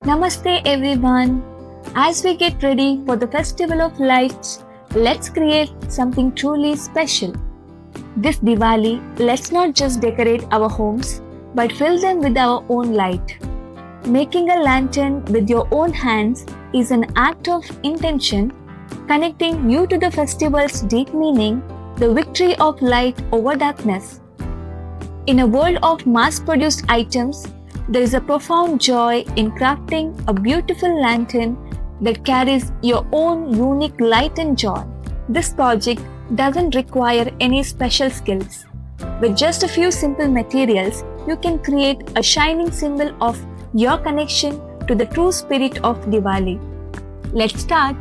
Namaste everyone. As we get ready for the Festival of Lights, let's create something truly special. This Diwali, let's not just decorate our homes, but fill them with our own light. Making a lantern with your own hands is an act of intention, connecting you to the festival's deep meaning, the victory of light over darkness. In a world of mass-produced items, there is a profound joy in crafting a beautiful lantern that carries your own unique light and joy. This project doesn't require any special skills. With just a few simple materials, you can create a shining symbol of your connection to the true spirit of Diwali. Let's start!